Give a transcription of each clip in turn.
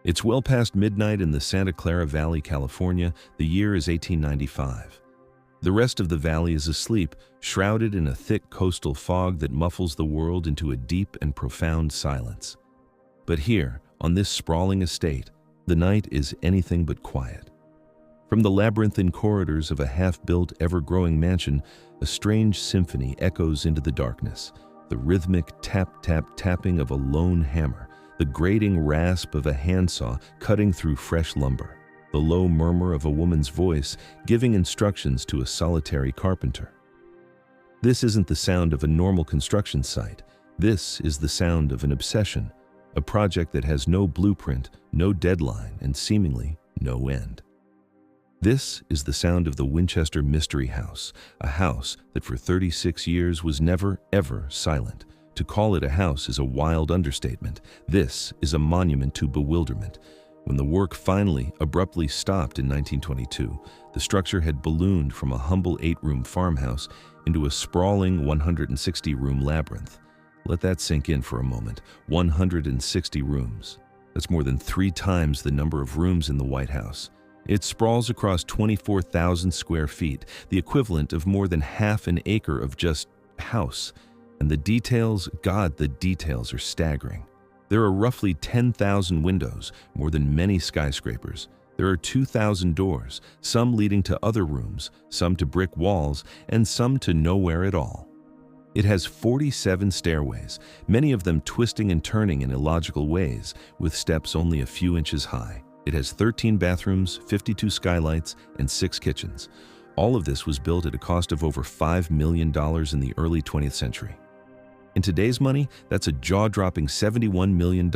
It's well past midnight in the Santa Clara Valley, California. The year is 1895. The rest of the valley is asleep, shrouded in a thick coastal fog that muffles the world into a deep and profound silence. But here, on this sprawling estate, the night is anything but quiet. From the labyrinthine corridors of a half-built, ever-growing mansion, a strange symphony echoes into the darkness. The rhythmic tap-tap-tapping of a lone hammer, the grating rasp of a handsaw cutting through fresh lumber, the low murmur of a woman's voice giving instructions to a solitary carpenter. This isn't the sound of a normal construction site. This is the sound of an obsession, a project that has no blueprint, no deadline, and seemingly no end. This is the sound of the Winchester Mystery House, a house that for 36 years was never, ever silent. To call it a house is a wild understatement. This is a monument to bewilderment. When the work finally, abruptly stopped in 1922, the structure had ballooned from a humble 8-room farmhouse into a sprawling 160-room labyrinth. Let that sink in for a moment. 160 rooms. That's more than 3 times the number of rooms in the White House. It sprawls across 24,000 square feet, the equivalent of more than half an acre of just house. And the details, God, the details are staggering. There are roughly 10,000 windows, more than many skyscrapers. There are 2,000 doors, some leading to other rooms, some to brick walls, and some to nowhere at all. It has 47 stairways, many of them twisting and turning in illogical ways, with steps only a few inches high. It has 13 bathrooms, 52 skylights, and 6 kitchens. All of this was built at a cost of over $5 million in the early 20th century. In today's money, that's a jaw-dropping $71 million,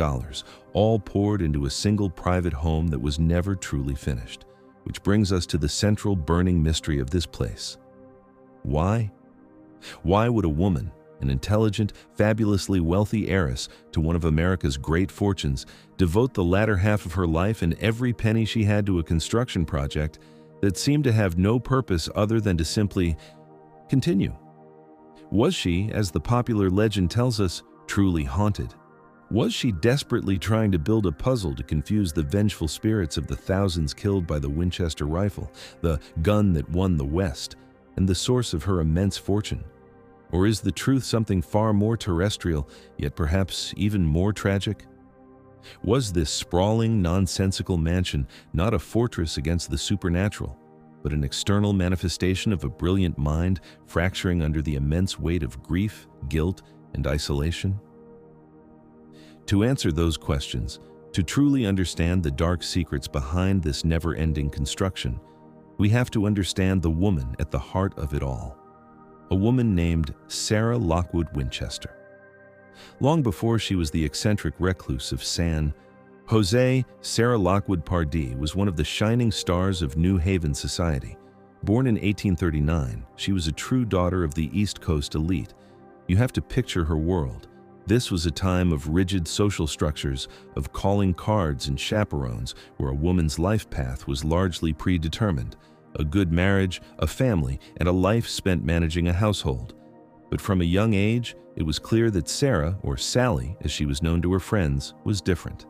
all poured into a single private home that was never truly finished. Which brings us to the central burning mystery of this place. Why? Why would a woman, an intelligent, fabulously wealthy heiress to one of America's great fortunes, devote the latter half of her life and every penny she had to a construction project that seemed to have no purpose other than to simply continue? Was she, as the popular legend tells us, truly haunted? Was she desperately trying to build a puzzle to confuse the vengeful spirits of the thousands killed by the Winchester rifle, the gun that won the West, and the source of her immense fortune? Or is the truth something far more terrestrial, yet perhaps even more tragic? Was this sprawling, nonsensical mansion not a fortress against the supernatural, but an external manifestation of a brilliant mind fracturing under the immense weight of grief, guilt, and isolation? To answer those questions, to truly understand the dark secrets behind this never-ending construction, we have to understand the woman at the heart of it all. A woman named Sarah Lockwood Winchester. Long before she was the eccentric recluse of San Jose, Sarah Lockwood Pardee was one of the shining stars of New Haven society. Born in 1839, she was a true daughter of the East Coast elite. You have to picture her world. This was a time of rigid social structures, of calling cards and chaperones, where a woman's life path was largely predetermined. A good marriage, a family, and a life spent managing a household. But from a young age, it was clear that Sarah, or Sally, as she was known to her friends, was different.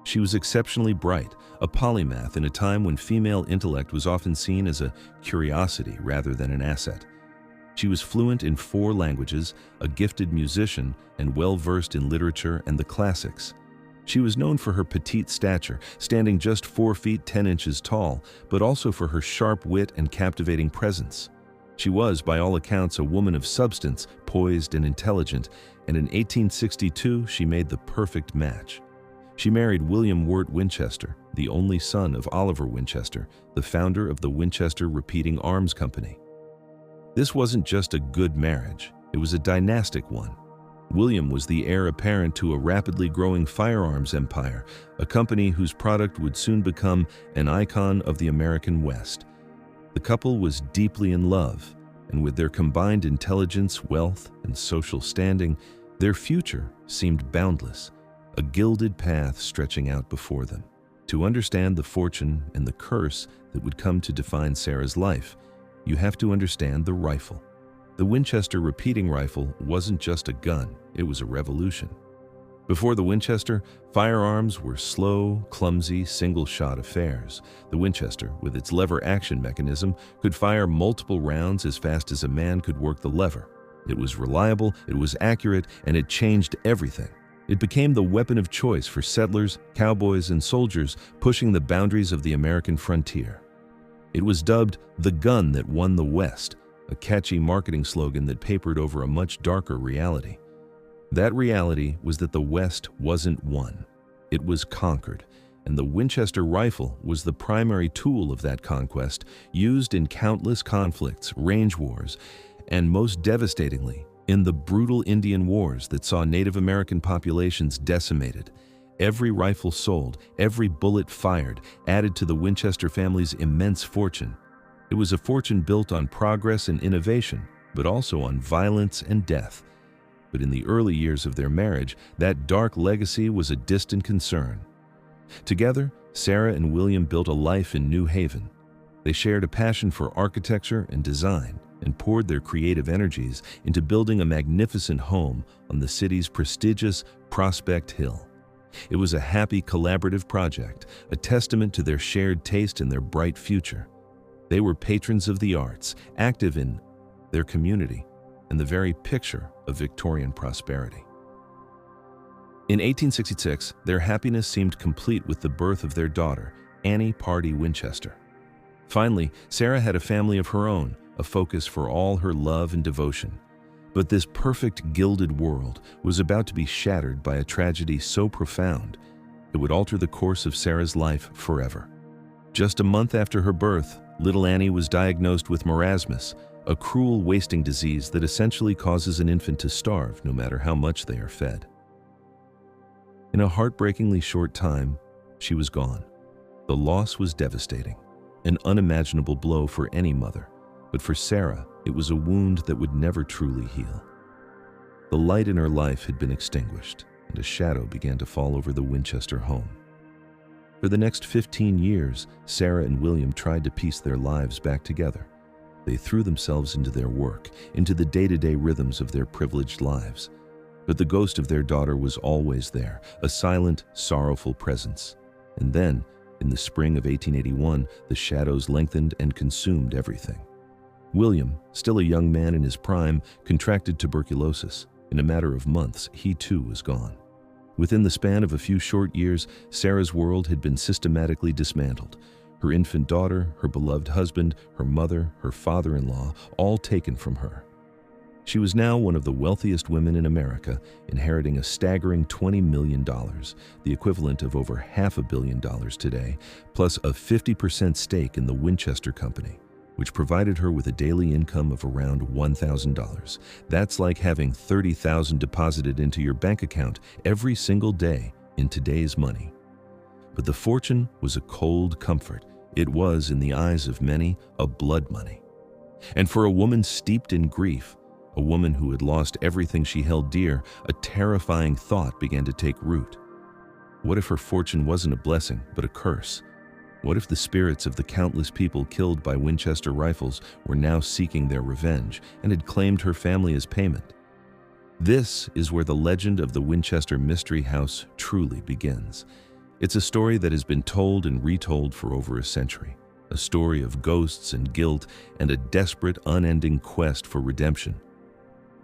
She was exceptionally bright, a polymath in a time when female intellect was often seen as a curiosity rather than an asset. She was fluent in 4 languages, a gifted musician, and well-versed in literature and the classics. She was known for her petite stature, standing just 4 feet 10 inches tall, but also for her sharp wit and captivating presence. She was, by all accounts, a woman of substance, poised and intelligent, and in 1862 she made the perfect match. She married William Wirt Winchester, the only son of Oliver Winchester, the founder of the Winchester Repeating Arms Company. This wasn't just a good marriage, it was a dynastic one. William was the heir apparent to a rapidly growing firearms empire, a company whose product would soon become an icon of the American West. The couple was deeply in love, and with their combined intelligence, wealth, and social standing, their future seemed boundless, a gilded path stretching out before them. To understand the fortune and the curse that would come to define Sarah's life, you have to understand the rifle. The Winchester repeating rifle wasn't just a gun, it was a revolution. Before the Winchester, firearms were slow, clumsy, single-shot affairs. The Winchester, with its lever action mechanism, could fire multiple rounds as fast as a man could work the lever. It was reliable, it was accurate, and it changed everything. It became the weapon of choice for settlers, cowboys, and soldiers pushing the boundaries of the American frontier. It was dubbed the gun that won the West, a catchy marketing slogan that papered over a much darker reality. That reality was that the West wasn't won. It was conquered, and the Winchester rifle was the primary tool of that conquest, used in countless conflicts, range wars, and most devastatingly, in the brutal Indian Wars that saw Native American populations decimated. Every rifle sold, every bullet fired, added to the Winchester family's immense fortune. It was a fortune built on progress and innovation, but also on violence and death. But in the early years of their marriage, that dark legacy was a distant concern. Together, Sarah and William built a life in New Haven. They shared a passion for architecture and design, and poured their creative energies into building a magnificent home on the city's prestigious Prospect Hill. It was a happy, collaborative project, a testament to their shared taste and their bright future. They were patrons of the arts, active in their community, and the very picture of Victorian prosperity. In 1866, their happiness seemed complete with the birth of their daughter, Annie Pardee Winchester. Finally, Sarah had a family of her own, a focus for all her love and devotion. But this perfect gilded world was about to be shattered by a tragedy so profound, it would alter the course of Sarah's life forever. Just a month after her birth, little Annie was diagnosed with marasmus, a cruel wasting disease that essentially causes an infant to starve no matter how much they are fed. In a heartbreakingly short time, she was gone. The loss was devastating, an unimaginable blow for any mother. But for Sarah, it was a wound that would never truly heal. The light in her life had been extinguished, and a shadow began to fall over the Winchester home. For the next 15 years, Sarah and William tried to piece their lives back together. They threw themselves into their work, into the day-to-day rhythms of their privileged lives. But the ghost of their daughter was always there, a silent, sorrowful presence. And then, in the spring of 1881, the shadows lengthened and consumed everything. William, still a young man in his prime, contracted tuberculosis. In a matter of months, he too was gone. Within the span of a few short years, Sarah's world had been systematically dismantled. Her infant daughter, her beloved husband, her mother, her father-in-law, all taken from her. She was now one of the wealthiest women in America, inheriting a staggering $20 million, the equivalent of over $500 million today, plus a 50% stake in the Winchester Company, which provided her with a daily income of around $1,000. That's like having $30,000 deposited into your bank account every single day in today's money. But the fortune was a cold comfort. It was, in the eyes of many, a blood money. And for a woman steeped in grief, a woman who had lost everything she held dear, a terrifying thought began to take root. What if her fortune wasn't a blessing, but a curse? What if the spirits of the countless people killed by Winchester rifles were now seeking their revenge and had claimed her family as payment? This is where the legend of the Winchester Mystery House truly begins. It's a story that has been told and retold for over a century, a story of ghosts and guilt and a desperate, unending quest for redemption.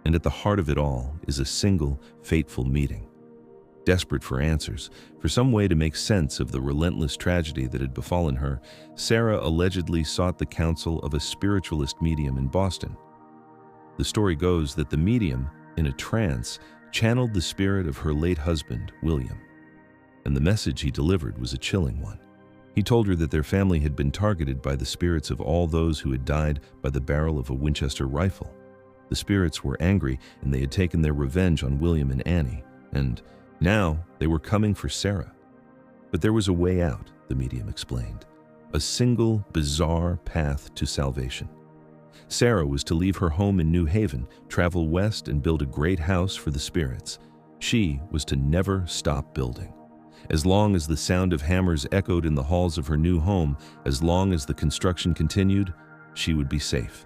And at the heart of it all is a single, fateful meeting. Desperate for answers, for some way to make sense of the relentless tragedy that had befallen her, Sarah allegedly sought the counsel of a spiritualist medium in Boston. The story goes that the medium, in a trance, channeled the spirit of her late husband, William. And the message he delivered was a chilling one. He told her that their family had been targeted by the spirits of all those who had died by the barrel of a Winchester rifle. The spirits were angry, and they had taken their revenge on William and Annie, and now they were coming for Sarah. But there was a way out, the medium explained. A single, bizarre path to salvation. Sarah was to leave her home in New Haven, travel west, and build a great house for the spirits. She was to never stop building. As long as the sound of hammers echoed in the halls of her new home, as long as the construction continued, she would be safe.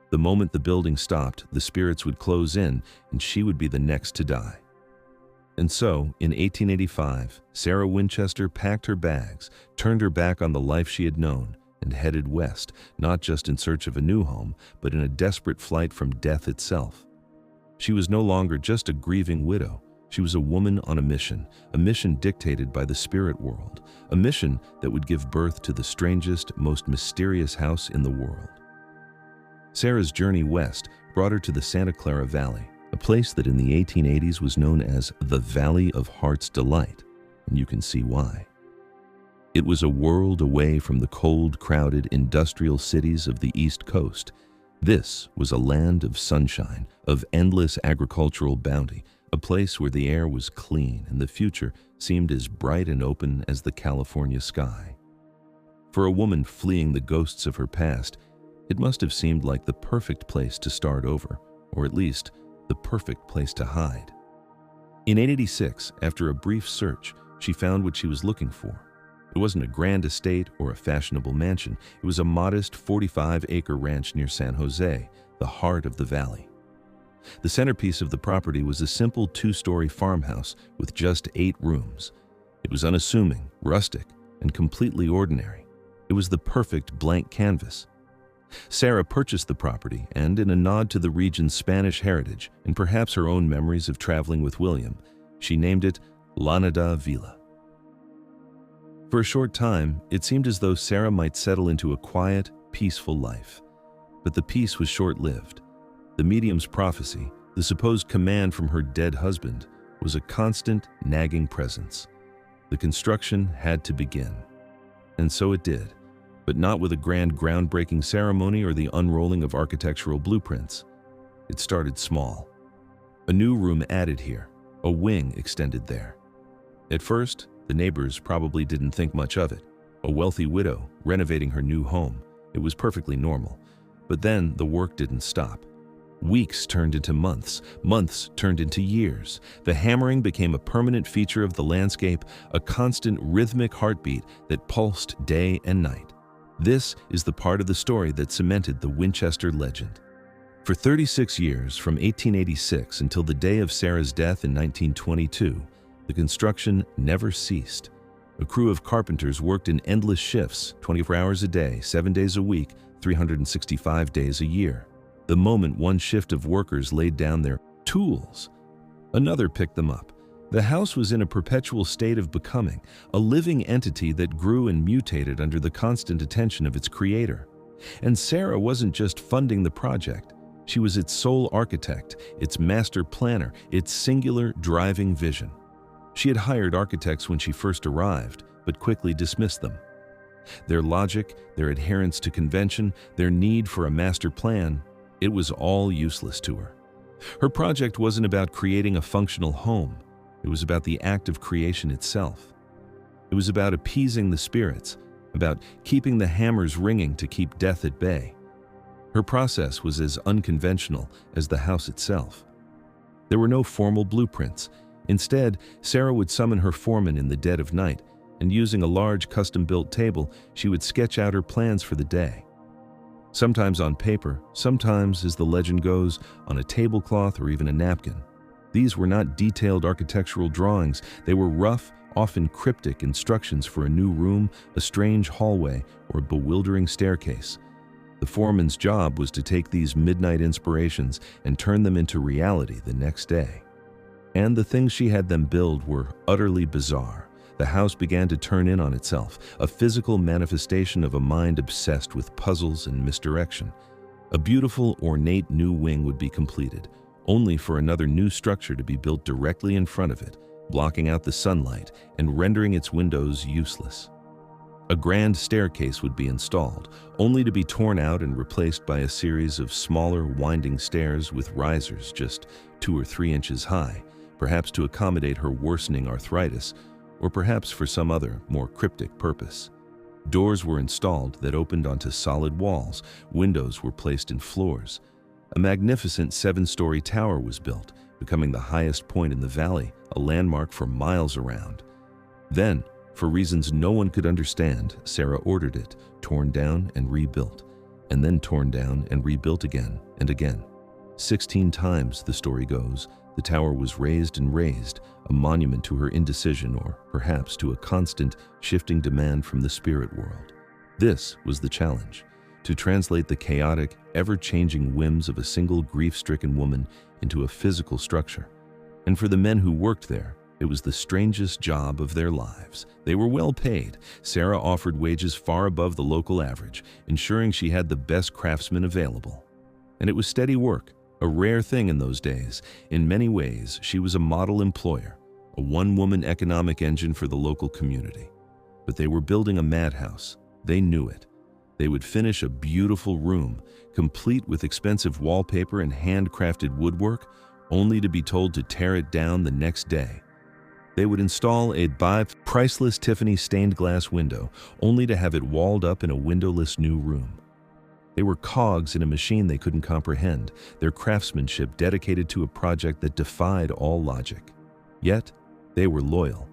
The moment the building stopped, the spirits would close in, and she would be the next to die. And so, in 1885, Sarah Winchester packed her bags, turned her back on the life she had known, and headed west, not just in search of a new home, but in a desperate flight from death itself. She was no longer just a grieving widow. She was a woman on a mission dictated by the spirit world, a mission that would give birth to the strangest, most mysterious house in the world. Sarah's journey west brought her to the Santa Clara Valley, a place that in the 1880s was known as the Valley of Heart's Delight, and you can see why. It was a world away from the cold, crowded, industrial cities of the East Coast. This was a land of sunshine, of endless agricultural bounty, a place where the air was clean and the future seemed as bright and open as the California sky. For a woman fleeing the ghosts of her past, it must have seemed like the perfect place to start over, or at least the perfect place to hide. In 1886, after a brief search, she found what she was looking for. It wasn't a grand estate or a fashionable mansion. It was a modest 45-acre ranch near San Jose, the heart of the valley. The centerpiece of the property was a simple 2-story farmhouse with just 8 rooms. It was unassuming, rustic, and completely ordinary. It was the perfect blank canvas. Sarah purchased the property, and in a nod to the region's Spanish heritage and perhaps her own memories of traveling with William, she named it Lanada Villa. For a short time, it seemed as though Sarah might settle into a quiet, peaceful life. But the peace was short-lived. The medium's prophecy, the supposed command from her dead husband, was a constant, nagging presence. The construction had to begin. And so it did, but not with a grand groundbreaking ceremony or the unrolling of architectural blueprints. It started small. A new room added here, a wing extended there. At first, the neighbors probably didn't think much of it. A wealthy widow renovating her new home. It was perfectly normal. But then the work didn't stop. Weeks turned into months. Months turned into years. The hammering became a permanent feature of the landscape, a constant rhythmic heartbeat that pulsed day and night. This is the part of the story that cemented the Winchester legend. For 36 years, from 1886 until the day of Sarah's death in 1922, the construction never ceased. A crew of carpenters worked in endless shifts, 24 hours a day, 7 days a week, 365 days a year. The moment one shift of workers laid down their tools, another picked them up. The house was in a perpetual state of becoming, a living entity that grew and mutated under the constant attention of its creator. And Sarah wasn't just funding the project. She was its sole architect, its master planner, its singular driving vision. She had hired architects when she first arrived, but quickly dismissed them. Their logic, their adherence to convention, their need for a master plan, it was all useless to her. Her project wasn't about creating a functional home. It was about the act of creation itself. It was about appeasing the spirits, about keeping the hammers ringing to keep death at bay. Her process was as unconventional as the house itself. There were no formal blueprints. Instead, Sarah would summon her foreman in the dead of night, and using a large custom-built table, she would sketch out her plans for the day. Sometimes on paper, sometimes, as the legend goes, on a tablecloth or even a napkin. These were not detailed architectural drawings. They were rough, often cryptic instructions for a new room, a strange hallway, or a bewildering staircase. The foreman's job was to take these midnight inspirations and turn them into reality the next day. And the things she had them build were utterly bizarre. The house began to turn in on itself, a physical manifestation of a mind obsessed with puzzles and misdirection. A beautiful, ornate new wing would be completed, only for another new structure to be built directly in front of it, blocking out the sunlight and rendering its windows useless. A grand staircase would be installed, only to be torn out and replaced by a series of smaller, winding stairs with risers just 2 or 3 inches high, perhaps to accommodate her worsening arthritis, or perhaps for some other, more cryptic purpose. Doors were installed that opened onto solid walls. Windows were placed in floors. A magnificent 7-story tower was built, becoming the highest point in the valley, a landmark for miles around. Then, for reasons no one could understand, Sarah ordered it, torn down and rebuilt, and then torn down and rebuilt again and again. 16 times, the story goes, The tower was raised and raised, a monument to her indecision or perhaps to a constant, shifting demand from the spirit world. This was the challenge, to translate the chaotic, ever-changing whims of a single grief-stricken woman into a physical structure. And for the men who worked there, it was the strangest job of their lives. They were well paid. Sarah offered wages far above the local average, ensuring she had the best craftsmen available. And it was steady work, a rare thing in those days. In many ways, she was a model employer, a one-woman economic engine for the local community. But they were building a madhouse. They knew it. They would finish a beautiful room, complete with expensive wallpaper and handcrafted woodwork, only to be told to tear it down the next day. They would install a priceless Tiffany stained glass window, only to have it walled up in a windowless new room. They were cogs in a machine they couldn't comprehend, their craftsmanship dedicated to a project that defied all logic. Yet, they were loyal.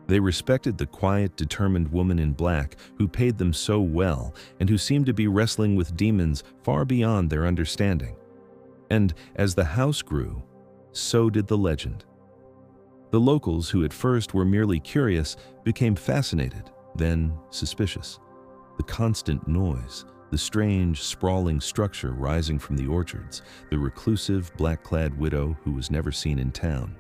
They respected the quiet, determined woman in black who paid them so well and who seemed to be wrestling with demons far beyond their understanding. And as the house grew, so did the legend. The locals, who at first were merely curious, became fascinated, then suspicious. The constant noise, the strange, sprawling structure rising from the orchards, the reclusive, black-clad widow who was never seen in town.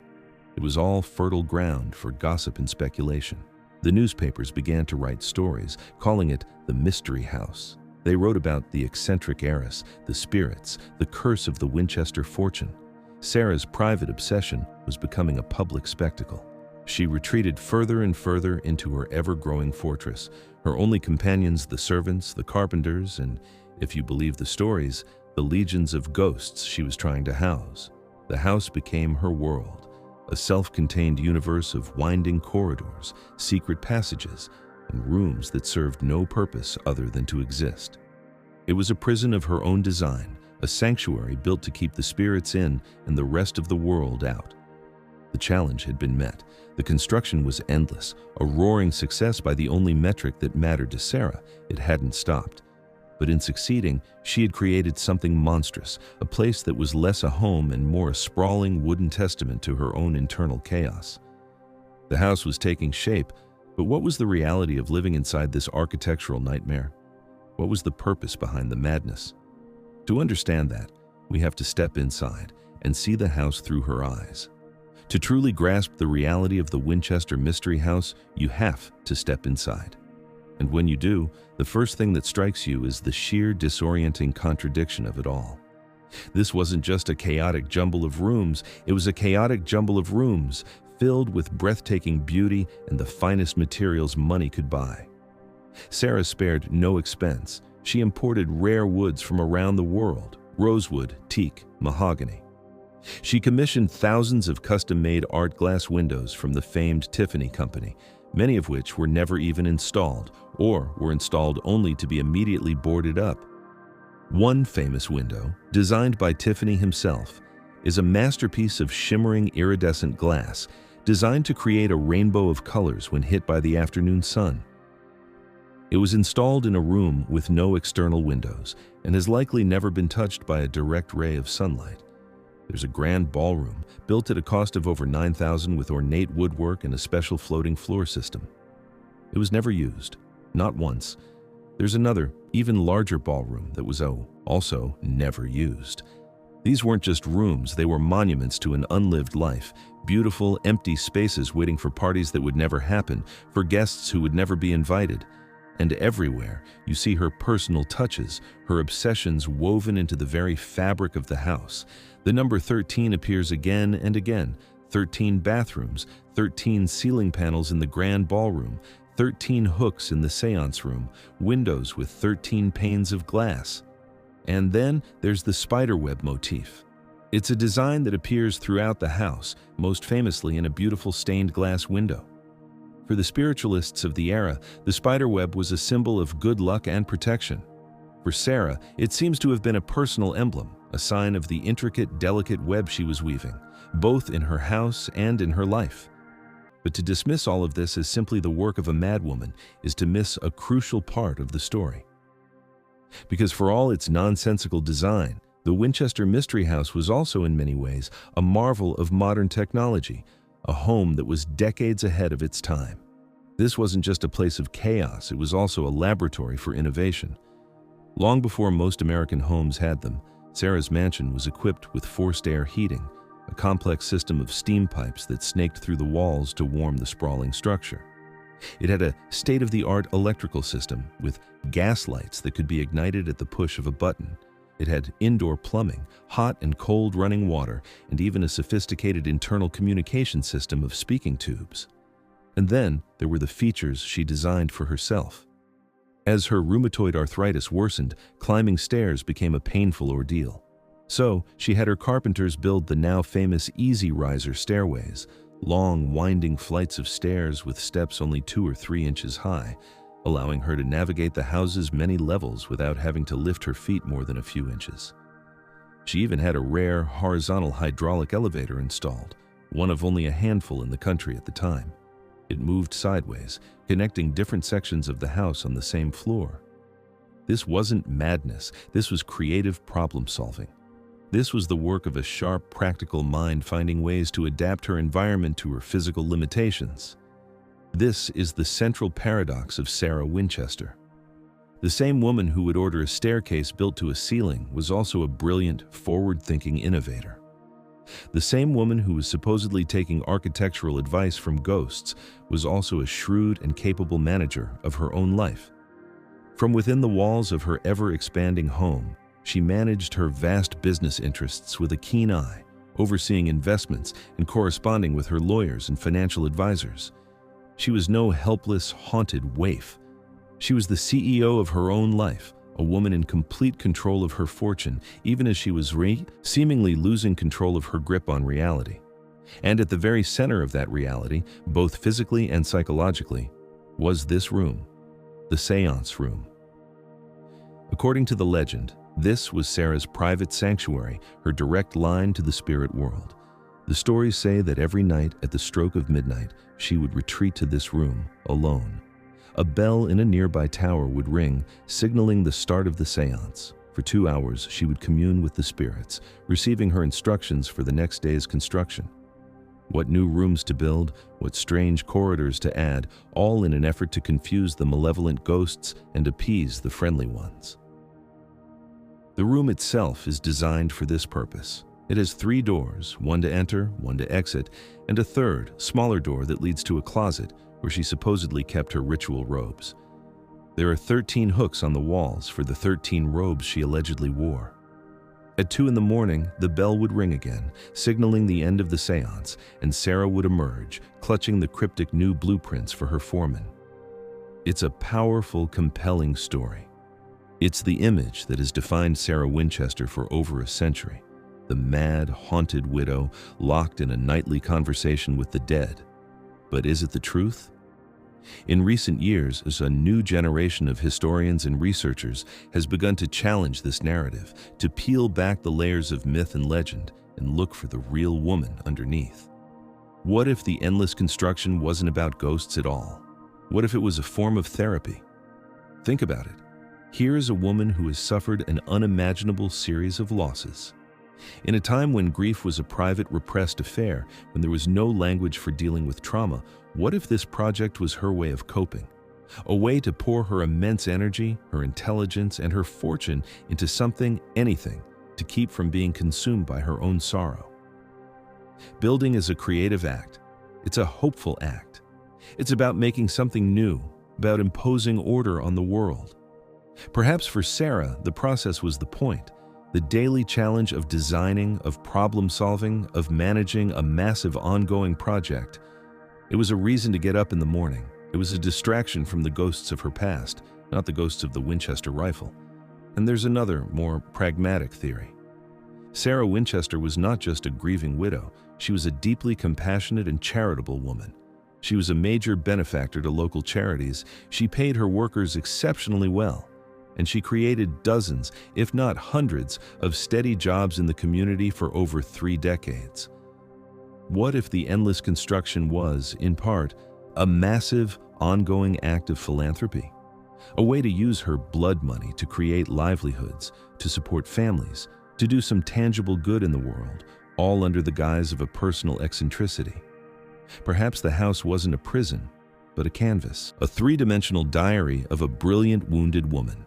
It was all fertile ground for gossip and speculation. The newspapers began to write stories, calling it the Mystery House. They wrote about the eccentric heiress, the spirits, the curse of the Winchester fortune. Sarah's private obsession was becoming a public spectacle. She retreated further and further into her ever-growing fortress, her only companions the servants, the carpenters, and, if you believe the stories, the legions of ghosts she was trying to house. The house became her world, a self-contained universe of winding corridors, secret passages, and rooms that served no purpose other than to exist. It was a prison of her own design, a sanctuary built to keep the spirits in and the rest of the world out. The challenge had been met. The construction was endless, a roaring success by the only metric that mattered to Sarah. It hadn't stopped. But in succeeding, she had created something monstrous, a place that was less a home and more a sprawling wooden testament to her own internal chaos. The house was taking shape, but what was the reality of living inside this architectural nightmare? What was the purpose behind the madness? To understand that, we have to step inside and see the house through her eyes. To truly grasp the reality of the Winchester Mystery House, you have to step inside. And when you do, the first thing that strikes you is the sheer disorienting contradiction of it all. This wasn't just a chaotic jumble of rooms, it was a chaotic jumble of rooms filled with breathtaking beauty and the finest materials money could buy. Sarah spared no expense. She imported rare woods from around the world: rosewood, teak, mahogany. She commissioned thousands of custom-made art glass windows from the famed Tiffany Company, many of which were never even installed, or were installed only to be immediately boarded up. One famous window, designed by Tiffany himself, is a masterpiece of shimmering iridescent glass, designed to create a rainbow of colors when hit by the afternoon sun. It was installed in a room with no external windows and has likely never been touched by a direct ray of sunlight. There's a grand ballroom, built at a cost of over $9,000 with ornate woodwork and a special floating floor system. It was never used, not once. There's another, even larger ballroom that was also never used. These weren't just rooms, they were monuments to an unlived life, beautiful, empty spaces waiting for parties that would never happen, for guests who would never be invited. And everywhere, you see her personal touches, her obsessions woven into the very fabric of the house. The number 13 appears again and again. 13 bathrooms, 13 ceiling panels in the grand ballroom, 13 hooks in the seance room, windows with 13 panes of glass. And then there's the spiderweb motif. It's a design that appears throughout the house, most famously in a beautiful stained glass window. For the spiritualists of the era, the spiderweb was a symbol of good luck and protection. For Sarah, it seems to have been a personal emblem, a sign of the intricate, delicate web she was weaving, both in her house and in her life. But to dismiss all of this as simply the work of a madwoman is to miss a crucial part of the story. Because for all its nonsensical design, The Winchester Mystery House was also in many ways a marvel of modern technology, a home that was decades ahead of its time. This wasn't just a place of chaos, it was also a laboratory for innovation. Long before most American homes had them, Sarah's mansion was equipped with forced air heating, a complex system of steam pipes that snaked through the walls to warm the sprawling structure. It had a state-of-the-art electrical system with gas lights that could be ignited at the push of a button. It had indoor plumbing, hot and cold running water, and even a sophisticated internal communication system of speaking tubes. And then there were the features she designed for herself. As her rheumatoid arthritis worsened, climbing stairs became a painful ordeal. So she had her carpenters build the now famous Easy Riser stairways, long, winding flights of stairs with steps only 2 or 3 inches high, allowing her to navigate the house's many levels without having to lift her feet more than a few inches. She even had a rare, horizontal hydraulic elevator installed, one of only a handful in the country at the time. It moved sideways, connecting different sections of the house on the same floor. This wasn't madness, this was creative problem solving. This was the work of a sharp, practical mind finding ways to adapt her environment to her physical limitations. This is the central paradox of Sarah Winchester. The same woman who would order a staircase built to a ceiling was also a brilliant, forward-thinking innovator. The same woman who was supposedly taking architectural advice from ghosts was also a shrewd and capable manager of her own life. From within the walls of her ever-expanding home, she managed her vast business interests with a keen eye, overseeing investments and corresponding with her lawyers and financial advisors. She was no helpless, haunted waif. She was the CEO of her own life, a woman in complete control of her fortune, even as she was seemingly losing control of her grip on reality. And at the very center of that reality, both physically and psychologically, was this room, the seance room. According to the legend, this was Sarah's private sanctuary, her direct line to the spirit world. The stories say that every night at the stroke of midnight, she would retreat to this room, alone. A bell in a nearby tower would ring, signaling the start of the seance. For 2 hours, she would commune with the spirits, receiving her instructions for the next day's construction. What new rooms to build, what strange corridors to add, all in an effort to confuse the malevolent ghosts and appease the friendly ones. The room itself is designed for this purpose. It has 3 doors, one to enter, one to exit, and a third, smaller door that leads to a closet where she supposedly kept her ritual robes. There are 13 hooks on the walls for the 13 robes she allegedly wore. At 2 in the morning, the bell would ring again, signaling the end of the seance, and Sarah would emerge, clutching the cryptic new blueprints for her foreman. It's a powerful, compelling story. It's the image that has defined Sarah Winchester for over a century, the mad, haunted widow locked in a nightly conversation with the dead. But is it the truth? In recent years, as a new generation of historians and researchers has begun to challenge this narrative, to peel back the layers of myth and legend and look for the real woman underneath. What if the endless construction wasn't about ghosts at all? What if it was a form of therapy? Think about it. Here is a woman who has suffered an unimaginable series of losses. In a time when grief was a private, repressed affair, when there was no language for dealing with trauma, what if this project was her way of coping? A way to pour her immense energy, her intelligence, and her fortune into something, anything, to keep from being consumed by her own sorrow. Building is a creative act. It's a hopeful act. It's about making something new, about imposing order on the world. Perhaps for Sarah, the process was the point. The daily challenge of designing, of problem solving, of managing a massive ongoing project. It was a reason to get up in the morning. It was a distraction from the ghosts of her past, not the ghosts of the Winchester rifle. And there's another, more pragmatic theory. Sarah Winchester was not just a grieving widow. She was a deeply compassionate and charitable woman. She was a major benefactor to local charities. She paid her workers exceptionally well. And she created dozens, if not hundreds, of steady jobs in the community for over 3 decades. What if the endless construction was, in part, a massive, ongoing act of philanthropy? A way to use her blood money to create livelihoods, to support families, to do some tangible good in the world, all under the guise of a personal eccentricity. Perhaps the house wasn't a prison, but a canvas, a three-dimensional diary of a brilliant wounded woman,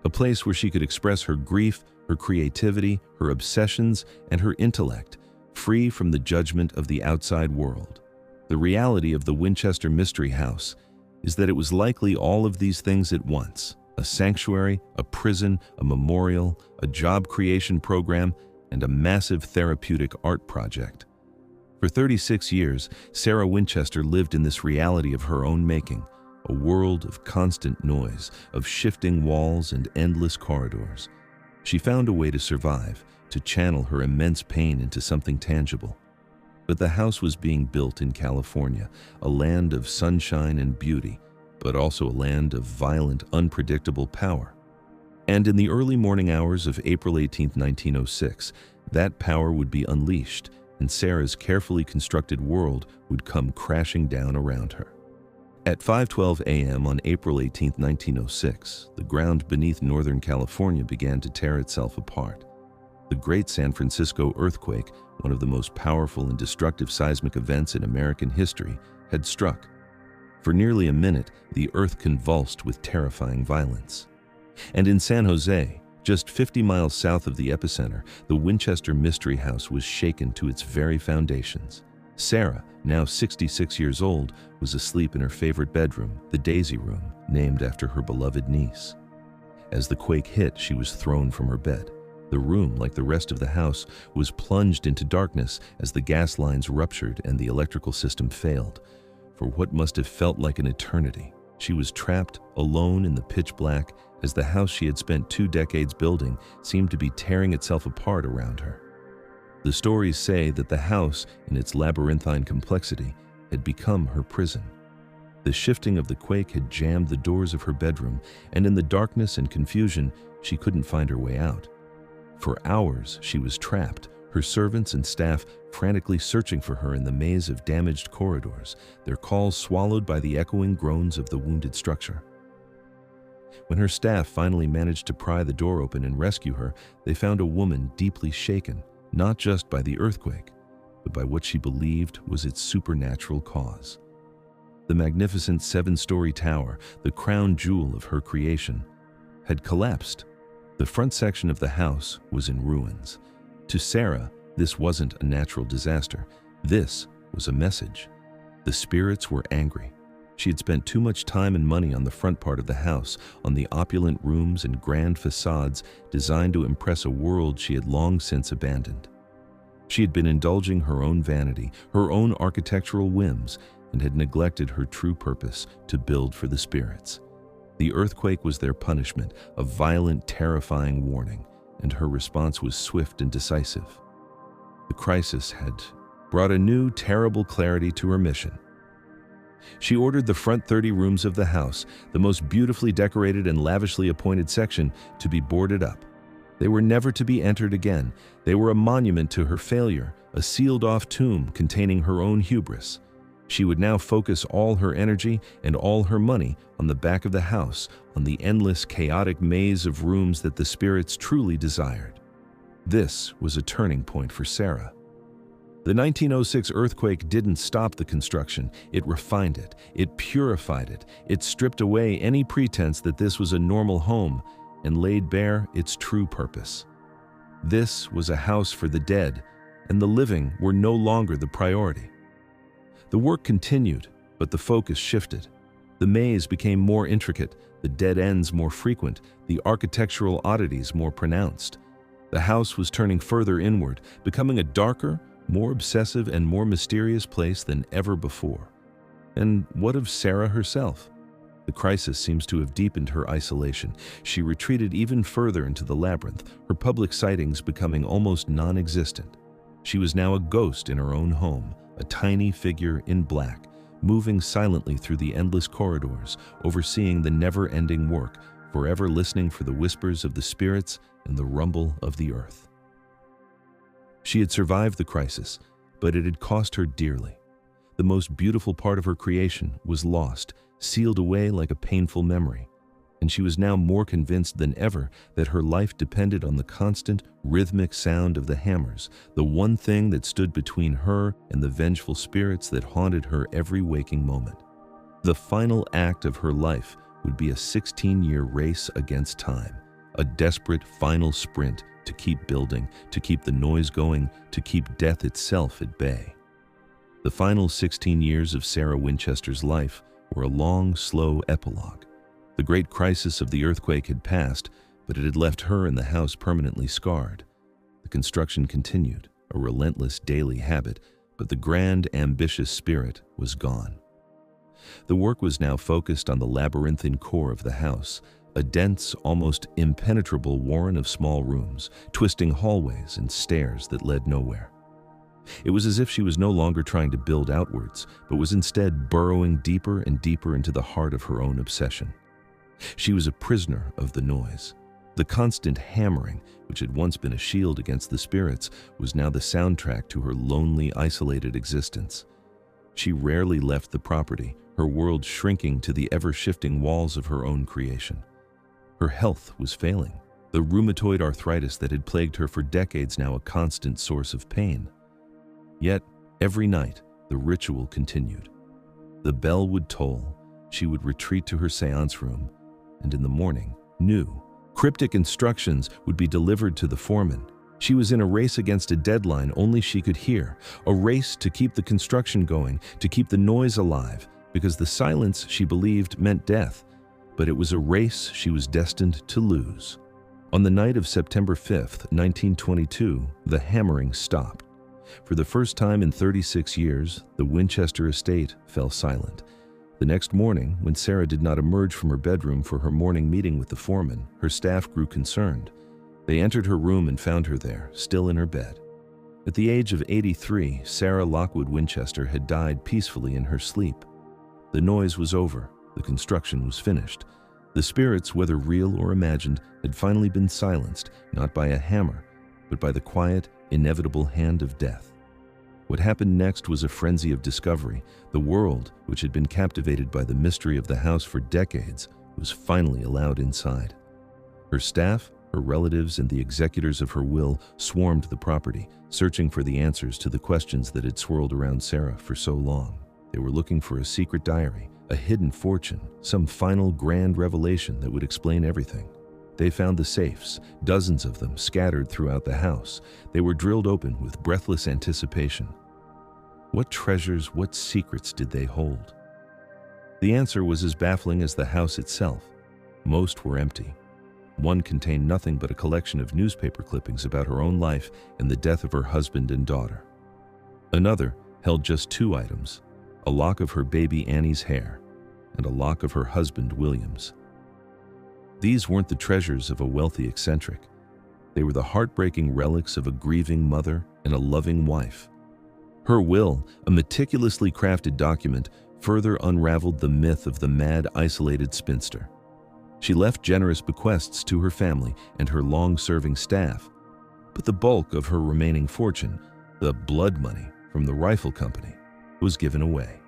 a place where she could express her grief, her creativity, her obsessions, and her intellect, free from the judgment of the outside world. The reality of the Winchester Mystery House is that it was likely all of these things at once: a sanctuary, a prison, a memorial, a job creation program, and a massive therapeutic art project. For 36 years, Sarah Winchester lived in this reality of her own making, a world of constant noise, of shifting walls and endless corridors. She found a way to survive, to channel her immense pain into something tangible. But the house was being built in California, a land of sunshine and beauty, but also a land of violent, unpredictable power. And in the early morning hours of April 18, 1906, that power would be unleashed, and Sarah's carefully constructed world would come crashing down around her. At 5:12 a.m. on April 18, 1906, the ground beneath Northern California began to tear itself apart. The Great San Francisco earthquake, one of the most powerful and destructive seismic events in American history, had struck. For nearly a minute, the earth convulsed with terrifying violence. And in San Jose, just 50 miles south of the epicenter, the Winchester Mystery House was shaken to its very foundations. Sarah, now 66 years old, was asleep in her favorite bedroom, the Daisy Room, named after her beloved niece. As the quake hit, she was thrown from her bed. The room, like the rest of the house, was plunged into darkness as the gas lines ruptured and the electrical system failed. For what must have felt like an eternity, she was trapped, alone in the pitch black, as the house she had spent 2 decades building seemed to be tearing itself apart around her. The stories say that the house, in its labyrinthine complexity, had become her prison. The shifting of the quake had jammed the doors of her bedroom, and in the darkness and confusion, she couldn't find her way out. For hours, she was trapped, her servants and staff frantically searching for her in the maze of damaged corridors, their calls swallowed by the echoing groans of the wounded structure. When her staff finally managed to pry the door open and rescue her, they found a woman deeply shaken, not just by the earthquake, but by what she believed was its supernatural cause. The magnificent 7-story tower, the crown jewel of her creation, had collapsed. The front section of the house was in ruins. To Sarah, this wasn't a natural disaster. This was a message. The spirits were angry. She had spent too much time and money on the front part of the house, on the opulent rooms and grand facades designed to impress a world she had long since abandoned. She had been indulging her own vanity, her own architectural whims, and had neglected her true purpose to build for the spirits. The earthquake was their punishment, a violent, terrifying warning, and her response was swift and decisive. The crisis had brought a new, terrible clarity to her mission. She ordered the front 30 rooms of the house, the most beautifully decorated and lavishly appointed section, to be boarded up. They were never to be entered again. They were a monument to her failure, a sealed-off tomb containing her own hubris. She would now focus all her energy and all her money on the back of the house, on the endless, chaotic maze of rooms that the spirits truly desired. This was a turning point for Sarah. The 1906 earthquake didn't stop the construction. It refined it. It purified it. It stripped away any pretense that this was a normal home and laid bare its true purpose. This was a house for the dead, and the living were no longer the priority. The work continued, but the focus shifted. The maze became more intricate, the dead ends more frequent, the architectural oddities more pronounced. The house was turning further inward, becoming a darker, more obsessive and more mysterious place than ever before. And what of Sarah herself? The crisis seems to have deepened her isolation. She retreated even further into the labyrinth, her public sightings becoming almost non-existent. She was now a ghost in her own home, a tiny figure in black, moving silently through the endless corridors, overseeing the never-ending work, forever listening for the whispers of the spirits and the rumble of the earth. She had survived the crisis, but it had cost her dearly. The most beautiful part of her creation was lost, sealed away like a painful memory. and she was now more convinced than ever that her life depended on the constant, rhythmic sound of the hammers, the one thing that stood between her and the vengeful spirits that haunted her every waking moment. The final act of her life would be a 16-year race against time, a desperate final sprint to keep building, to keep the noise going, to keep death itself at bay. The final 16 years of Sarah Winchester's life were a long, slow epilogue. The great crisis of the earthquake had passed, but it had left her and the house permanently scarred. The construction continued, a relentless daily habit, but the grand, ambitious spirit was gone. The work was now focused on the labyrinthine core of the house, a dense, almost impenetrable warren of small rooms, twisting hallways and stairs that led nowhere. It was as if she was no longer trying to build outwards, but was instead burrowing deeper and deeper into the heart of her own obsession. She was a prisoner of the noise. The constant hammering, which had once been a shield against the spirits, was now the soundtrack to her lonely, isolated existence. She rarely left the property, her world shrinking to the ever-shifting walls of her own creation. Her health was failing, the rheumatoid arthritis that had plagued her for decades now a constant source of pain. Yet, every night, the ritual continued. The bell would toll, she would retreat to her seance room, and in the morning, new, cryptic instructions would be delivered to the foreman. She was in a race against a deadline only she could hear, a race to keep the construction going, to keep the noise alive, because the silence, she believed, meant death. But it was a race she was destined to lose. On the night of September 5th, 1922, the hammering stopped. For the first time in 36 years, the Winchester estate fell silent. The next morning, when Sarah did not emerge from her bedroom for her morning meeting with the foreman, her staff grew concerned. They entered her room and found her there, still in her bed. At the age of 83, Sarah Lockwood Winchester had died peacefully in her sleep. The noise was over. The construction was finished. The spirits, whether real or imagined, had finally been silenced, not by a hammer, but by the quiet, inevitable hand of death. What happened next was a frenzy of discovery. The world, which had been captivated by the mystery of the house for decades, was finally allowed inside. Her staff, her relatives, and the executors of her will swarmed the property, searching for the answers to the questions that had swirled around Sarah for so long. They were looking for a secret diary, a hidden fortune, some final grand revelation that would explain everything. They found the safes, dozens of them scattered throughout the house. They were drilled open with breathless anticipation. What treasures, what secrets did they hold? The answer was as baffling as the house itself. Most were empty. One contained nothing but a collection of newspaper clippings about her own life and the death of her husband and daughter. Another held just two items: a lock of her baby Annie's hair and a lock of her husband William's. These weren't the treasures of a wealthy eccentric. They were the heartbreaking relics of a grieving mother and a loving wife. Her will, a meticulously crafted document, further unraveled the myth of the mad, isolated spinster. She left generous bequests to her family and her long-serving staff, but the bulk of her remaining fortune, the blood money from the rifle company, was given away.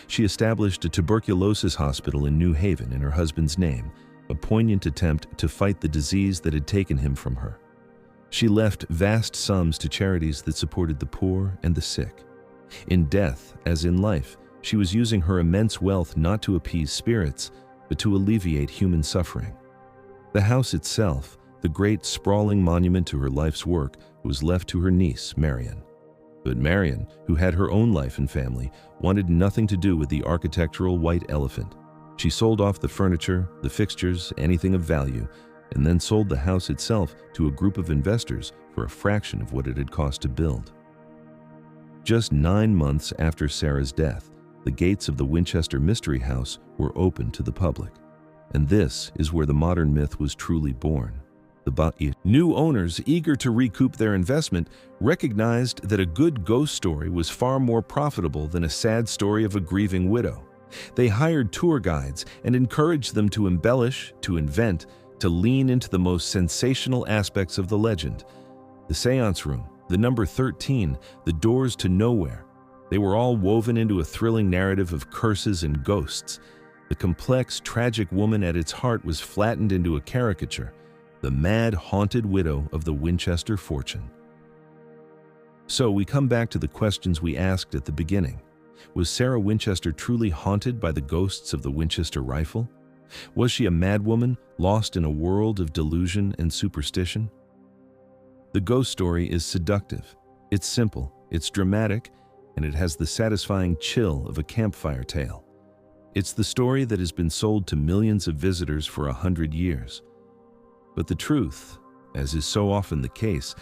She established a tuberculosis hospital in New Haven in her husband's name, a poignant attempt to fight the disease that had taken him from her. She left vast sums to charities that supported the poor and the sick. In death, as in life, she was using her immense wealth not to appease spirits, but to alleviate human suffering. The house itself, the great sprawling monument to her life's work, was left to her niece, Marion. But Marion, who had her own life and family, wanted nothing to do with the architectural white elephant. She sold off the furniture, the fixtures, anything of value, and then sold the house itself to a group of investors for a fraction of what it had cost to build. Just 9 months after Sarah's death, the gates of the Winchester Mystery House were open to the public. And this is where the modern myth was truly born. New owners, eager to recoup their investment, recognized that a good ghost story was far more profitable than a sad story of a grieving widow. They hired tour guides and encouraged them to embellish, to invent, to lean into the most sensational aspects of the legend. The seance room, the number 13, the doors to nowhere. They were all woven into a thrilling narrative of curses and ghosts. The complex, tragic woman at its heart was flattened into a caricature, the mad, haunted widow of the Winchester fortune. So we come back to the questions we asked at the beginning. Was Sarah Winchester truly haunted by the ghosts of the Winchester rifle? Was she a madwoman lost in a world of delusion and superstition? The ghost story is seductive. It's simple, it's dramatic, and it has the satisfying chill of a campfire tale. It's the story that has been sold to millions of visitors for 100 years. But the truth, as is so often the case,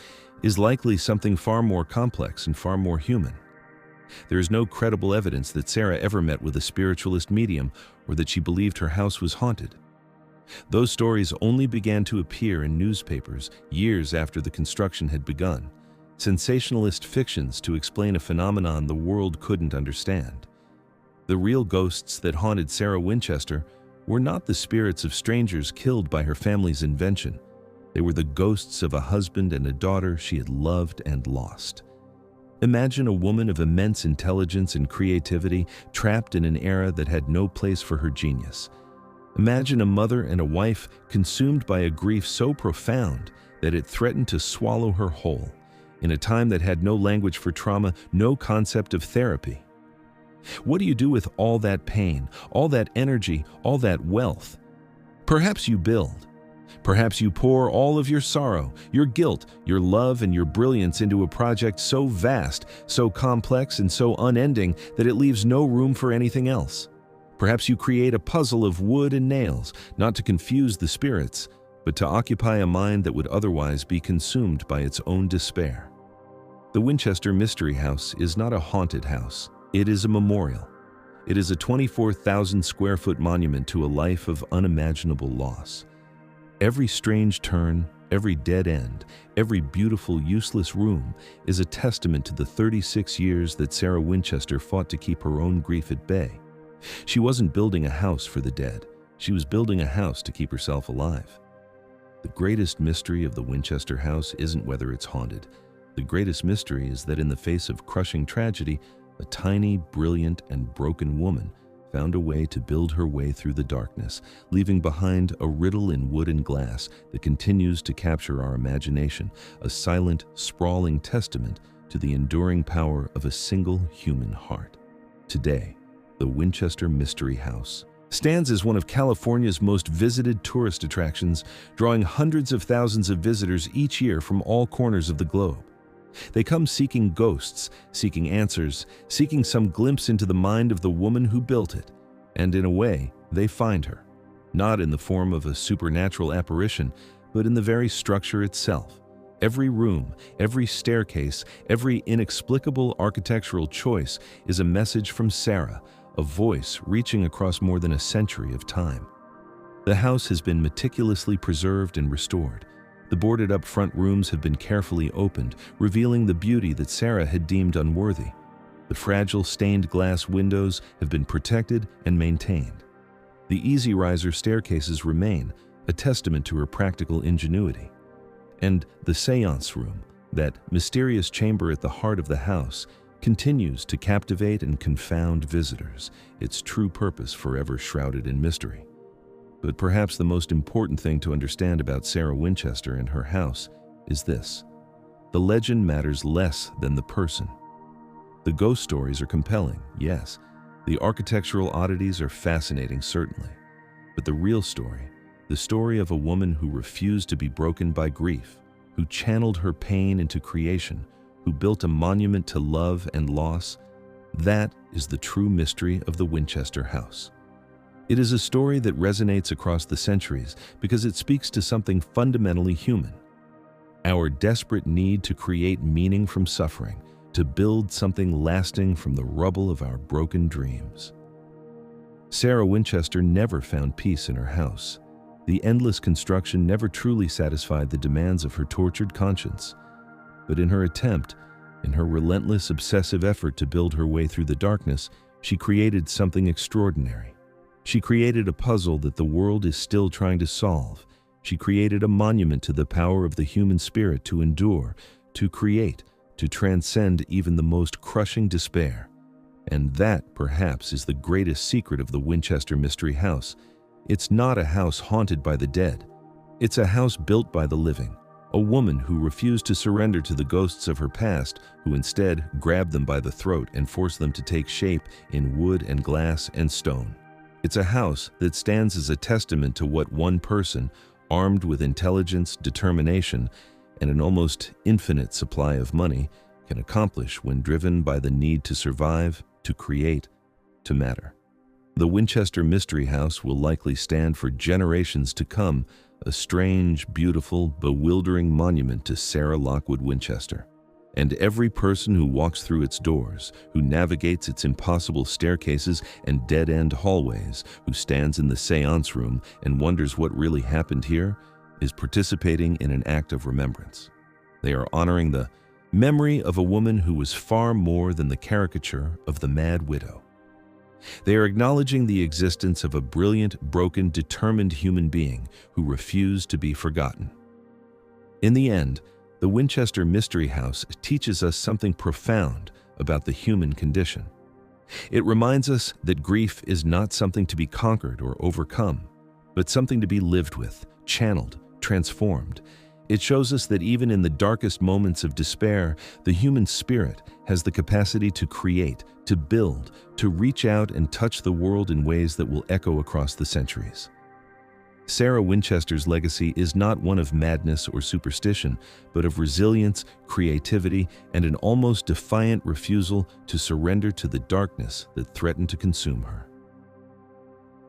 is likely something far more complex and far more human. There is no credible evidence that Sarah ever met with a spiritualist medium or that she believed her house was haunted. Those stories only began to appear in newspapers years after the construction had begun, sensationalist fictions to explain a phenomenon the world couldn't understand. The real ghosts that haunted Sarah Winchester were not the spirits of strangers killed by her family's invention. They were the ghosts of a husband and a daughter she had loved and lost. Imagine a woman of immense intelligence and creativity trapped in an era that had no place for her genius. Imagine a mother and a wife consumed by a grief so profound that it threatened to swallow her whole, in a time that had no language for trauma, no concept of therapy. What do you do with all that pain, all that energy, all that wealth? Perhaps you build. Perhaps you pour all of your sorrow, your guilt, your love, and your brilliance into a project so vast, so complex, and so unending that it leaves no room for anything else. Perhaps you create a puzzle of wood and nails, not to confuse the spirits, but to occupy a mind that would otherwise be consumed by its own despair. The Winchester Mystery House is not a haunted house. It is a memorial. It is a 24,000 square foot monument to a life of unimaginable loss. Every strange turn, every dead end, every beautiful, useless room is a testament to the 36 years that Sarah Winchester fought to keep her own grief at bay. She wasn't building a house for the dead. She was building a house to keep herself alive. The greatest mystery of the Winchester house isn't whether it's haunted. The greatest mystery is that in the face of crushing tragedy, a tiny, brilliant, and broken woman found a way to build her way through the darkness, leaving behind a riddle in wood and glass that continues to capture our imagination, a silent, sprawling testament to the enduring power of a single human heart. Today, the Winchester Mystery House stands as one of California's most visited tourist attractions, drawing hundreds of thousands of visitors each year from all corners of the globe. They come seeking ghosts, seeking answers, seeking some glimpse into the mind of the woman who built it. And in a way, they find her, not in the form of a supernatural apparition, but in the very structure itself. Every room, every staircase, every inexplicable architectural choice is a message from Sarah, a voice reaching across more than a century of time. The house has been meticulously preserved and restored. The boarded-up front rooms have been carefully opened, revealing the beauty that Sarah had deemed unworthy. The fragile stained glass windows have been protected and maintained. The easy riser staircases remain, a testament to her practical ingenuity. And the seance room, that mysterious chamber at the heart of the house, continues to captivate and confound visitors, its true purpose forever shrouded in mystery. But perhaps the most important thing to understand about Sarah Winchester and her house is this: the legend matters less than the person. The ghost stories are compelling, yes. The architectural oddities are fascinating, certainly. But the real story, the story of a woman who refused to be broken by grief, who channeled her pain into creation, who built a monument to love and loss, that is the true mystery of the Winchester house. It is a story that resonates across the centuries because it speaks to something fundamentally human: our desperate need to create meaning from suffering, to build something lasting from the rubble of our broken dreams. Sarah Winchester never found peace in her house. The endless construction never truly satisfied the demands of her tortured conscience. But in her attempt, in her relentless, obsessive effort to build her way through the darkness, she created something extraordinary. She created a puzzle that the world is still trying to solve. She created a monument to the power of the human spirit to endure, to create, to transcend even the most crushing despair. And that, perhaps, is the greatest secret of the Winchester Mystery House. It's not a house haunted by the dead. It's a house built by the living. A woman who refused to surrender to the ghosts of her past, who instead grabbed them by the throat and forced them to take shape in wood and glass and stone. It's a house that stands as a testament to what one person, armed with intelligence, determination, and an almost infinite supply of money, can accomplish when driven by the need to survive, to create, to matter. The Winchester Mystery House will likely stand for generations to come, a strange, beautiful, bewildering monument to Sarah Lockwood Winchester. And every person who walks through its doors, who navigates its impossible staircases and dead-end hallways, who stands in the seance room and wonders what really happened here, is participating in an act of remembrance. They are honoring the memory of a woman who was far more than the caricature of the Mad Widow. They are acknowledging the existence of a brilliant, broken, determined human being who refused to be forgotten. In the end, the Winchester Mystery House teaches us something profound about the human condition. It reminds us that grief is not something to be conquered or overcome, but something to be lived with, channeled, transformed. It shows us that even in the darkest moments of despair, the human spirit has the capacity to create, to build, to reach out and touch the world in ways that will echo across the centuries. Sarah Winchester's legacy is not one of madness or superstition, but of resilience, creativity, and an almost defiant refusal to surrender to the darkness that threatened to consume her.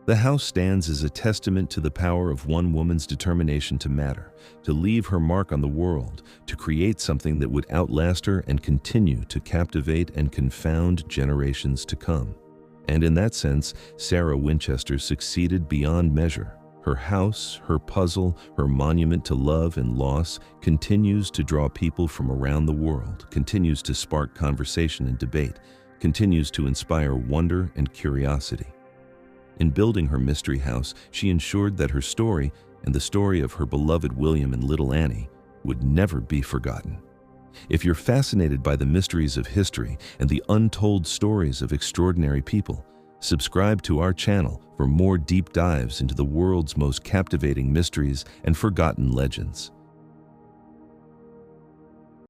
The house stands as a testament to the power of one woman's determination to matter, to leave her mark on the world, to create something that would outlast her and continue to captivate and confound generations to come. And in that sense, Sarah Winchester succeeded beyond measure. Her house, her puzzle, her monument to love and loss continues to draw people from around the world, continues to spark conversation and debate, continues to inspire wonder and curiosity. In building her mystery house, she ensured that her story and the story of her beloved William and little Annie would never be forgotten. If you're fascinated by the mysteries of history and the untold stories of extraordinary people, subscribe to our channel for more deep dives into the world's most captivating mysteries and forgotten legends.